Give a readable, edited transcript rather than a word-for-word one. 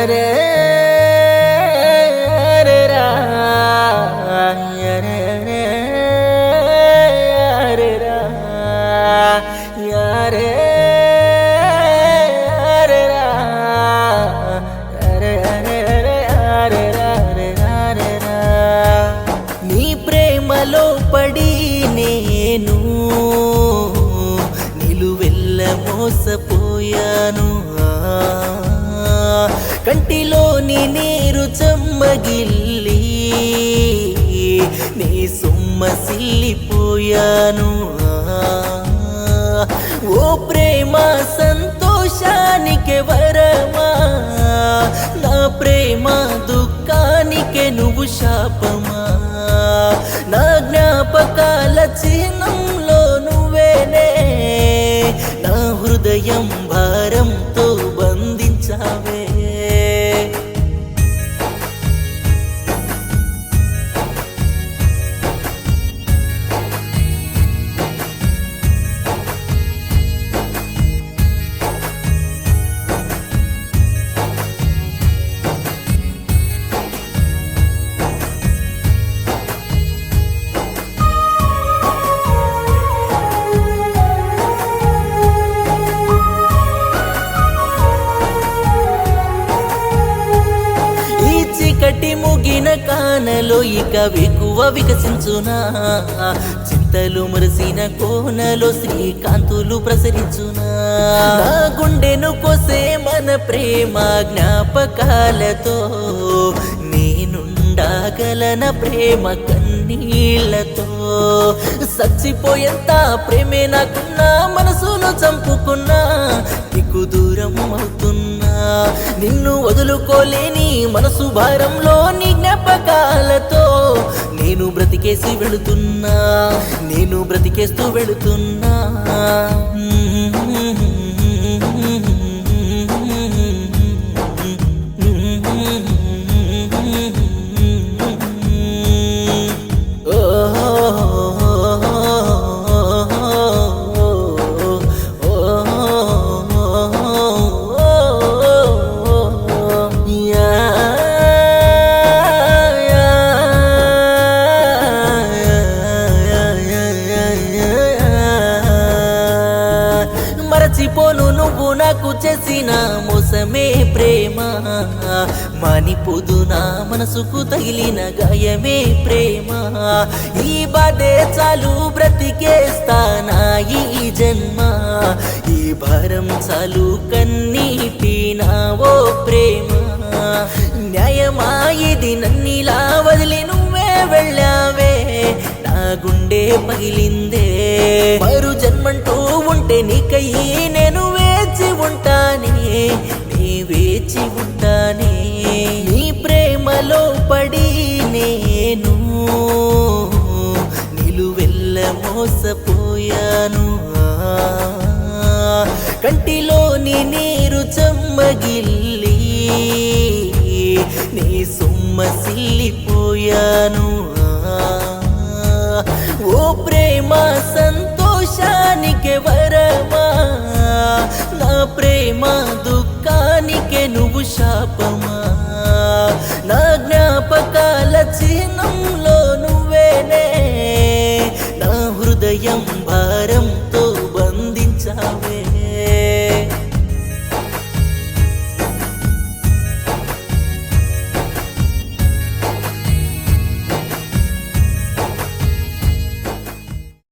నీ ప్రేమలో పడి నేను నిలువెల్ల మోసపోయాను. కంటిలోని నీరు చెమ్మగిల్లి నీ సొమ్మసిల్లిపోయాను. ఓ ప్రేమ సంతోషానికే వరమా, నా ప్రేమ దుఃఖానికే నువ్వు శాపమా. నా జ్ఞాపకాల చిహ్నంలో నువ్వేనే, నా హృదయం భారంతో బంధించావే. చీకటి ముగిన కానలో ఇక వెకువ వికసించునా, చింతలు మురిసిన కోనలో శ్రీకాంతులు ప్రసరించునా. నా గుండెను కోసే మన ప్రేమ జ్ఞాపకాలతో నేనుండగలన ప్రేమ కన్నీళ్లతో. సచ్చిపోయేంత ప్రేమే నాకున్నా, మనసును చంపుకున్నా, నీకు దూరం అవుతున్నా. నిన్ను వదులుకోలేని మనసు భారంలో నీ జ్ఞాపకాలతో నేను బ్రతికేసి వెళుతున్నా, నేను బ్రతికేస్తూ వెళుతున్నా. మరచిపోను నువ్వు నాకు చేసిన మోసమే ప్రేమ, మానిపోదు నా మనసుకు తగిలిన గాయమే ప్రేమ. ఈ బాధే చాలు బ్రతికేస్తానా ఈ జన్మ, ఈ భారం చాలు కన్నీటి నా ఓ ప్రేమ. న్యాయమా ఇది నన్నిలా వదిలి నువ్వే వెళ్ళావే, నా గుండె పగిలిందే. మరు జన్మంటూ ఉంటే నీకయ్యి నేను వేచి ఉంటానే, నీ వేచి ఉంటానే. నీ ప్రేమలో పడి నేను నిలువెల్ల మోసపోయాను. కంటిలోని నీరు చెమ్మగిల్లి నీ సొమ్మసిల్లిపోయాను. ఓ ప్రేమ సంతోషానికే వరమా, నా ప్రేమ దుఃఖానికే నువ్వు శాపమా.